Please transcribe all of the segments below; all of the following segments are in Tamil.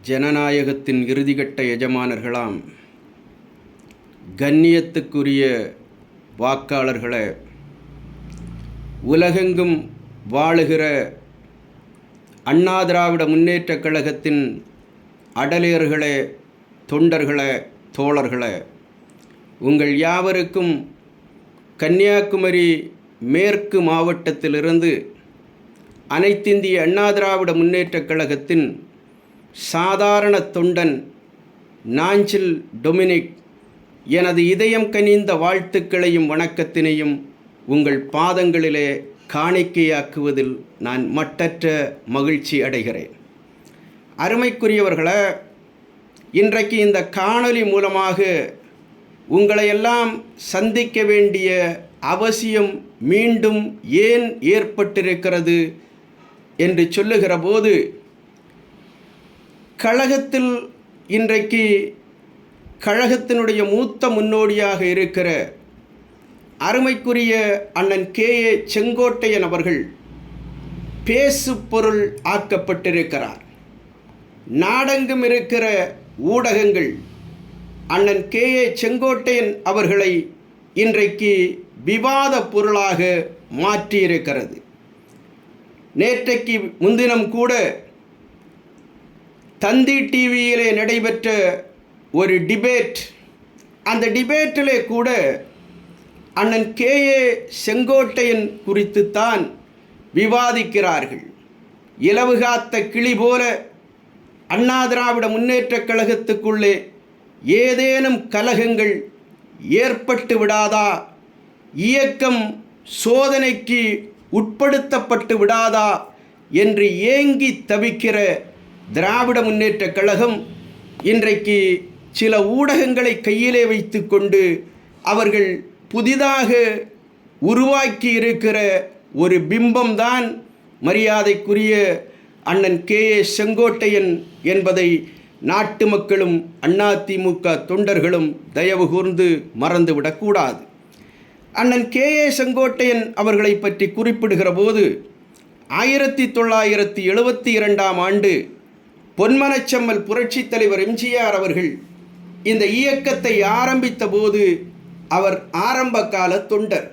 ஜனநாயகத்தின் இறுதிக்கட்ட எஜமானர்களாம் கண்ணியத்துக்குரிய வாக்காளர்களே, உலகெங்கும் வாழுகிற அண்ணா திராவிட முன்னேற்றக் கழகத்தின் அடலேர்களே, தொண்டர்களே, தோழர்களே, உங்கள் யாவருக்கும் கன்னியாகுமரி மேற்கு மாவட்டத்திலிருந்து அனைத்திந்திய அண்ணா திராவிட முன்னேற்றக் கழகத்தின் சாதாரண தொண்டன் நாஞ்சில் டொமினிக் எனது இதயம் கனிந்த வாழ்த்துக்களையும் வணக்கத்தினையும் உங்கள் பாதங்களிலே காணிக்கையாக்குவதில் நான் மட்டற்ற மகிழ்ச்சி அடைகிறேன். அருமைக்குரியவர்களே, இன்றைக்கு இந்த காணொளி மூலமாக உங்களையெல்லாம் சந்திக்க வேண்டிய அவசியம் மீண்டும் ஏன் ஏற்பட்டிருக்கிறது என்று சொல்லுகிற போது, கழகத்தில் இன்றைக்கு கழகத்தினுடைய மூத்த முன்னோடியாக இருக்கிற அருமைக்குரிய அண்ணன் கே.ஏ. செங்கோட்டையன் அவர்கள் பேசு பொருள் ஆக்கப்பட்டிருக்கிறார். நாடெங்கும் இருக்கிற ஊடகங்கள் அண்ணன் கே.ஏ. செங்கோட்டையன் அவர்களை இன்றைக்கு விவாத பொருளாக மாற்றியிருக்கிறது. நேற்றைக்கு முன்தினம் கூட தந்தி டிவியிலே நடைபெற்ற ஒரு டிபேட், அந்த டிபேட்டிலே கூட அண்ணன் கே.ஏ. செங்கோட்டையன் குறித்து தான் விவாதிக்கிறார்கள். இலவு காத்த கிளி போல அண்ணா திராவிட முன்னேற்றக் கழகத்துக்குள்ளே ஏதேனும் கலகங்கள் ஏற்பட்டு விடாதா, இயக்கம் சோதனைக்கு உட்படுத்தப்பட்டு விடாதா என்று ஏங்கி தவிக்கிற திராவிட முன்னேற்றக் கழகம் இன்றைக்கு சில ஊடகங்களை கையிலே வைத்து கொண்டு அவர்கள் புதிதாக உருவாக்கி இருக்கிற ஒரு பிம்பம்தான் மரியாதைக்குரிய அண்ணன் கே.ஏ. செங்கோட்டையன் என்பதை நாட்டு மக்களும் அதிமுக தொண்டர்களும் தயவு கூர்ந்து மறந்துவிடக்கூடாது. அண்ணன் கே.ஏ. செங்கோட்டையன் அவர்களை பற்றி குறிப்பிடுகிற போது 1972ஆம் ஆண்டு பொன்மனச்செம்மல் புரட்சித் தலைவர் எம்ஜிஆர் அவர்கள் இந்த இயக்கத்தை ஆரம்பித்த போது அவர் ஆரம்ப கால தொண்டர்.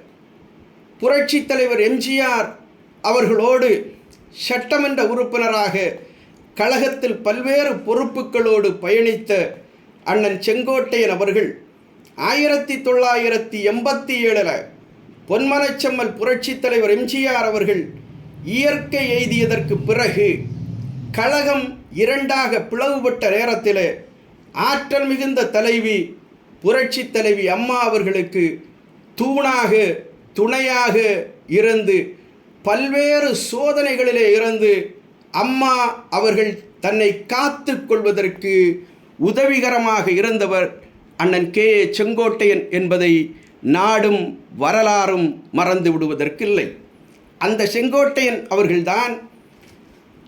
புரட்சித் தலைவர் எம்ஜிஆர் அவர்களோடு சட்டமன்ற உறுப்பினராக கழகத்தில் பல்வேறு பொறுப்புகளோடு பயணித்த அண்ணன் செங்கோட்டையன் அவர்கள் 1987 பொன்மனச்செம்மல் புரட்சித் தலைவர் எம்ஜிஆர் அவர்கள் இயற்கை எய்தியதற்கு பிறகு கழகம் இரண்டாக பிளவுபட்ட நேரத்தில் ஆற்றல் மிகுந்த தலைவி புரட்சி தலைவி அம்மா அவர்களுக்கு தூணாக துணையாக இருந்து பல்வேறு சோதனைகளிலே இருந்து அம்மா அவர்கள் தன்னை காத்து கொள்வதற்கு உதவிகரமாக இருந்தவர் அண்ணன் கே.ஏ. செங்கோட்டையன் என்பதை நாடும் வரலாறும் மறந்து விடுவதற்கில்லை. அந்த செங்கோட்டையன் அவர்கள்தான்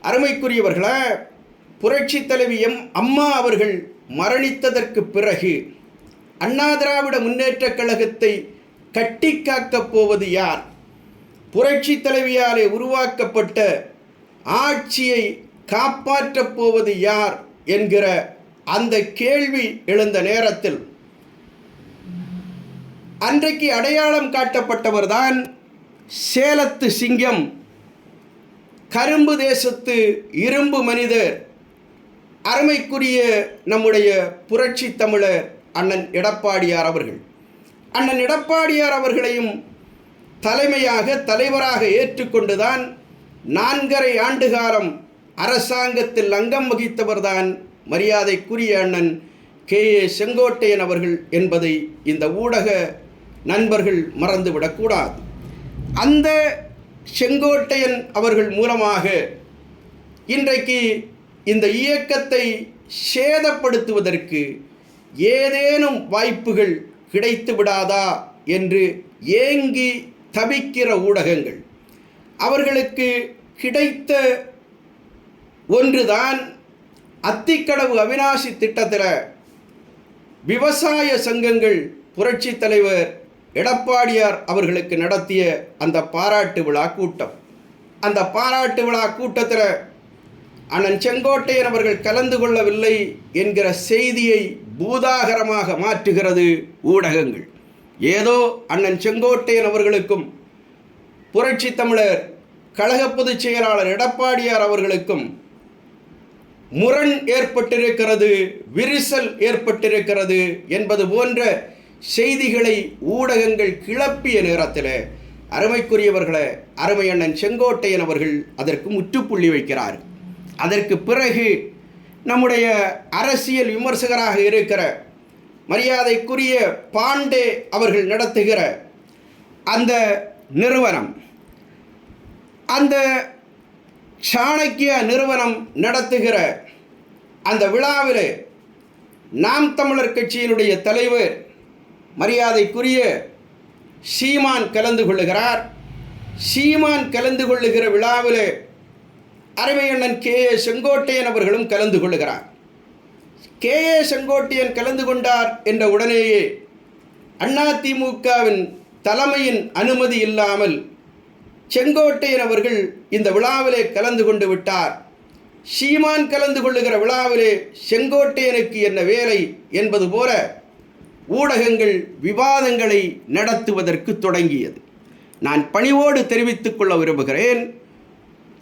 அருமைக்குரியவர்களே, புரட்சி தலைவி அம்மா அவர்கள் மரணித்ததற்கு பிறகு அண்ணா திராவிட முன்னேற்றக் கழகத்தை கட்டி காக்கப் போவது யார், புரட்சி தலைவியாலே உருவாக்கப்பட்ட ஆட்சியை காப்பாற்றப் போவது யார் என்கிற அந்த கேள்வி எழுந்த நேரத்தில் அன்றைக்கு அடையாளம் காட்டப்பட்டவர்தான் சேலத்து சிங்கம், கரும்பு தேசத்து இரும்பு மனிதர், அருமைக்குரிய நம்முடைய புரட்சி தமிழர் அண்ணன் எடப்பாடியார் அவர்கள். அண்ணன் எடப்பாடியார் அவர்களையும் தலைவராக ஏற்றுக்கொண்டுதான் 4.5 ஆண்டு காலம் அரசாங்கத்தில் அங்கம் வகித்தவர்தான் மரியாதைக்குரிய அண்ணன் கே.ஏ. செங்கோட்டையன் அவர்கள் என்பதை இந்த ஊடக நண்பர்கள் மறந்துவிடக்கூடாது. அந்த செங்கோட்டையன் அவர்கள் மூலமாக இன்றைக்கு இந்த இயக்கத்தை சேதப்படுத்துவதற்கு ஏதேனும் வாய்ப்புகள் கிடைத்து விடாதா என்று ஏங்கி தவிக்கிற ஊடகங்கள், அவர்களுக்கு கிடைத்த ஒன்றுதான் அத்திக்கடவு அவிநாசி திட்டத்தில் விவசாய சங்கங்கள் புரட்சி தலைவர் எடப்பாடியார் அவர்களுக்கு நடத்திய அந்த பாராட்டு விழா கூட்டம். அந்த பாராட்டு விழா கூட்டத்தில் அண்ணன் செங்கோட்டையன் அவர்கள் கலந்து கொள்ளவில்லை என்கிற செய்தியை பூதாகரமாக மாற்றுகிறது ஊடகங்கள். ஏதோ அண்ணன் செங்கோட்டையன் அவர்களுக்கும் புரட்சி தமிழர் கழக பொதுச் செயலாளர் எடப்பாடியார் அவர்களுக்கும் முரண் ஏற்பட்டிருக்கிறது, விரிசல் ஏற்பட்டிருக்கிறது என்பது போன்ற செய்திகளை ஊடகங்கள் கிளப்பிய நேரத்தில் அருமைக்குரியவர்களே, அருமை அண்ணன் செங்கோட்டையன் அவர்கள் அதற்கு முற்றுப்புள்ளி வைக்கிறார். அதற்கு பிறகு நம்முடைய அரசியல் விமர்சகராக இருக்கிற மரியாதைக்குரிய பாண்டே அவர்கள் நடத்துகிற அந்த நிறுவனம், அந்த சாணக்கிய நிறுவனம் நடத்துகிற அந்த விழாவில் நாம் தமிழர் கட்சியினுடைய தலைவர் மரியாதைக்குரிய சீமான் கலந்து கொள்ளுகிறார். சீமான் கலந்து கொள்ளுகிற விழாவில் அருமையண்ணன் கே.ஏ. செங்கோட்டையன் அவர்களும் கலந்து கொள்ளுகிறார். கே.ஏ. செங்கோட்டையன் கலந்து கொண்டார் என்ற உடனேயே அதிமுகவின் தலைமையின் அனுமதி இல்லாமல் செங்கோட்டையன் அவர்கள் இந்த விழாவிலே கலந்து கொண்டு விட்டார். சீமான் கலந்து கொள்ளுகிற விழாவிலே செங்கோட்டையனுக்கு என்ன வேலை என்பது போல ஊடகங்கள் விவாதங்களை நடத்துவதற்கு தொடங்கியது. நான் பணிவோடு தெரிவித்துக் கொள்ள விரும்புகிறேன்,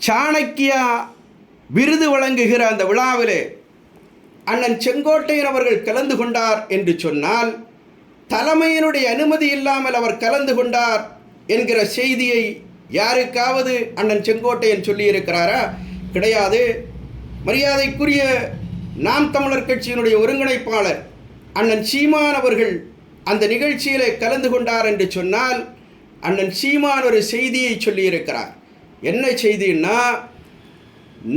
சாணக்கியா விருது வழங்குகிற அந்த விழாவிலே அண்ணன் செங்கோட்டையன் அவர்கள் கலந்து கொண்டார் என்று சொன்னால் தலைமையினுடைய அனுமதி இல்லாமல் அவர் கலந்து கொண்டார் என்கிற செய்தியை யாருக்காவது அண்ணன் செங்கோட்டையன் சொல்லியிருக்கிறாரா? கிடையாது. மரியாதைக்குரிய நாம் தமிழர் கட்சியினுடைய ஒருங்கிணைப்பாளர் அண்ணன் சீமான் அவர்கள் அந்த நிகழ்ச்சியிலே கலந்து கொண்டார் என்று சொன்னால் அண்ணன் சீமான் ஒரு செய்தியை சொல்லியிருக்கிறார். என்ன செய்தின்னா,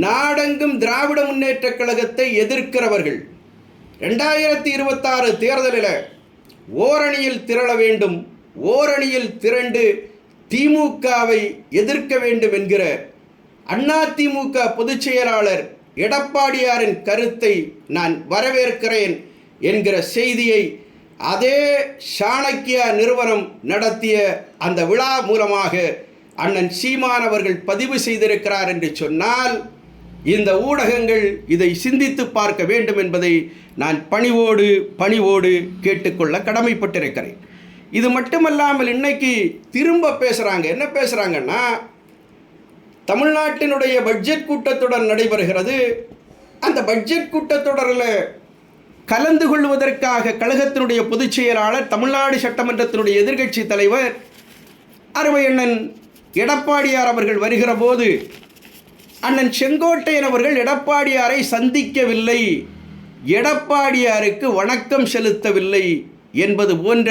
நாடெங்கும் திராவிட முன்னேற்றக் கழகத்தை எதிர்க்கிறவர்கள் 2026 தேர்தலில் ஓரணியில் திரள வேண்டும், ஓரணியில் திரண்டு திமுகவை எதிர்க்க வேண்டும் என்கிற அதிமுக பொதுச் செயலாளர் எடப்பாடியாரின் கருத்தை நான் வரவேற்கிறேன் என்கிற செய்தியை அதே சாணக்கியா நிறுவனம் நடத்திய அந்த விழா மூலமாக அண்ணன் சீமான் அவர்கள் பதிவு செய்திருக்கிறார் என்று சொன்னால் இந்த ஊடகங்கள் இதை சிந்தித்து பார்க்க வேண்டும் என்பதை நான் பணிவோடு கேட்டுக்கொள்ள கடமைப்பட்டிருக்கிறேன். இது மட்டுமல்லாமல் இன்னைக்கு திரும்ப பேசுகிறாங்க. என்ன பேசுகிறாங்கன்னா, தமிழ்நாட்டினுடைய பட்ஜெட் கூட்டத்தொடர் நடைபெறுகிறது. அந்த பட்ஜெட் கூட்டத்தொடரில் கலந்து கொள்வதற்காக கழகத்தினுடைய பொதுச் செயலாளர், தமிழ்நாடு சட்டமன்றத்தினுடைய எதிர்க்கட்சி தலைவர் அருமையண்ணன் எடப்பாடியார் அவர்கள் வருகிற போது அண்ணன் செங்கோட்டையன் அவர்கள் எடப்பாடியாரை சந்திக்கவில்லை, எடப்பாடியாருக்கு வணக்கம் செலுத்தவில்லை என்பது போன்ற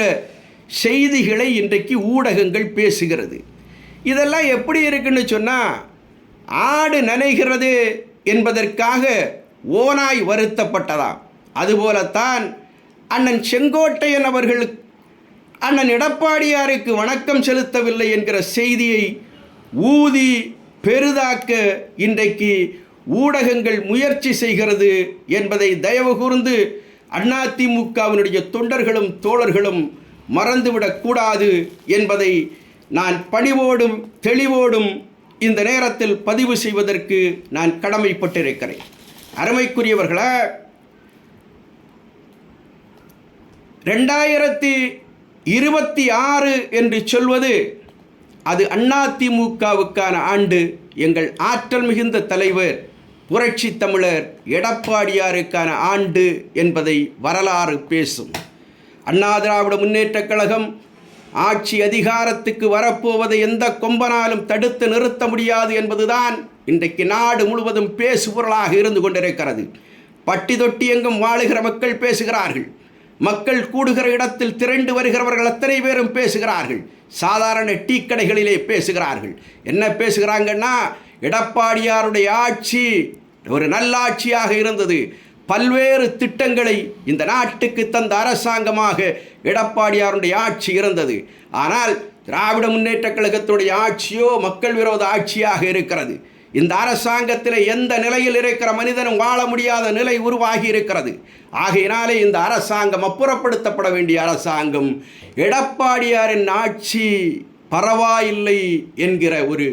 செய்திகளை இன்றைக்கு ஊடகங்கள் பேசுகிறது. இதெல்லாம் எப்படி இருக்குன்னு சொன்னால், ஆடு நனைகிறது என்பதற்காக ஓநாய் வருத்தப்பட்டதாம். அதுபோலத்தான் அண்ணன் செங்கோட்டையன் அவர்கள் அண்ணன் எடப்பாடியாருக்கு வணக்கம் செலுத்தவில்லை என்கிற செய்தியை ஊதி பெரிதாக்க இன்றைக்கு ஊடகங்கள் முயற்சி செய்கிறது என்பதை தயவு கூர்ந்து அதிமுகவினுடைய தொண்டர்களும் தோழர்களும் மறந்துவிடக்கூடாது என்பதை நான் பணிவோடும் தெளிவோடும் இந்த நேரத்தில் பதிவு செய்வதற்கு நான் கடமைப்பட்டிருக்கிறேன். அருமைக்குரியவர்களே, 2026 என்று சொல்வது அது அதிமுகவுக்கான ஆண்டு. எங்கள் ஆற்றல் மிகுந்த தலைவர் புரட்சி தமிழர் எடப்பாடியாருக்கான ஆண்டு என்பதை வரலாறு பேசும். அண்ணா திராவிட முன்னேற்றக் கழகம் ஆட்சி அதிகாரத்துக்கு வரப்போவதை எந்த கொம்பனாலும் தடுத்து நிறுத்த முடியாது என்பதுதான் இன்றைக்கு நாடு முழுவதும் பேசுபொருளாக இருந்து கொண்டிருக்கிறது. பட்டி தொட்டி எங்கும் வாழுகிற மக்கள் பேசுகிறார்கள். மக்கள் கூடுகிற இடத்தில் திரண்டு வருகிறவர்கள் அத்தனை பேரும் பேசுகிறார்கள். சாதாரண டீ கடைகளிலே பேசுகிறார்கள். என்ன பேசுகிறாங்கன்னா, எடப்பாடியாருடைய ஆட்சி ஒரு நல்லாட்சியாக இருந்தது, பல்வேறு திட்டங்களை இந்த நாட்டுக்கு தந்த அரசாங்கமாக எடப்பாடியாருடைய ஆட்சி இருந்தது. ஆனால் திராவிட முன்னேற்றக் கழகத்துடைய ஆட்சியோ மக்கள் விரோத ஆட்சியாக இருக்கிறது. இந்த அரசாங்கத்தில் எந்த நிலையில் இருக்கிற மனிதனும் வாழ முடியாத நிலை உருவாகி இருக்கிறது. ஆகையினாலே இந்த அரசாங்கம் அப்புறப்படுத்தப்பட வேண்டிய அரசாங்கம். எடப்பாடியாரின் ஆட்சி பரவாயில்லை என்கிற ஒரு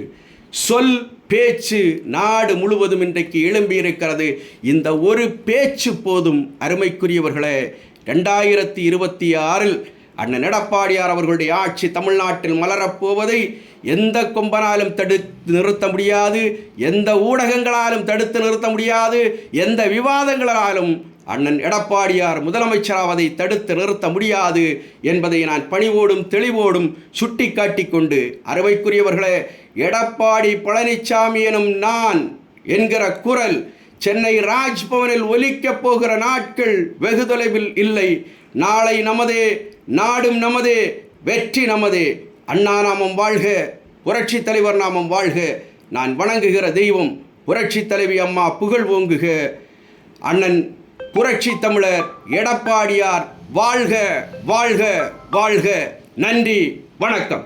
சொல் பேச்சு நாடு முழுவதும் இன்றைக்கு எழும்பியிருக்கிறது. இந்த ஒரு பேச்சு போதும். அருமைக்குரியவர்களே, 2026 அண்ணன் எடப்பாடியார் அவர்களுடைய ஆட்சி தமிழ்நாட்டில் மலரப்போவதை எந்த கொம்பனாலும் தடுத்து நிறுத்த முடியாது, எந்த ஊடகங்களாலும் தடுத்து நிறுத்த முடியாது, எந்த விவாதங்களாலும் அண்ணன் எடப்பாடியார் முதலமைச்சராவதை தடுத்து நிறுத்த முடியாது என்பதை நான் பணிவோடும் தெளிவோடும் சுட்டி காட்டிக் கொண்டு, அருமைக்குரியவர்களே, எடப்பாடி பழனிசாமி எனும் நான் என்கிற குரல் சென்னை ராஜ்பவனில் ஒலிக்கப் போகிற நாட்கள் வெகு தொலைவில் இல்லை. நாளை நமதே, நாடும் நமதே, வெற்றி நமதே. அண்ணா நாமம் வாழ்க, புரட்சி தலைவர் நாமம் வாழ்க. நான் வணங்குகிற தெய்வம் புரட்சி தலைவி அம்மா புகழ் ஓங்குக. அண்ணன் புரட்சி தமிழர் எடப்பாடியார் வாழ்க, வாழ்க, வாழ்க. நன்றி, வணக்கம்.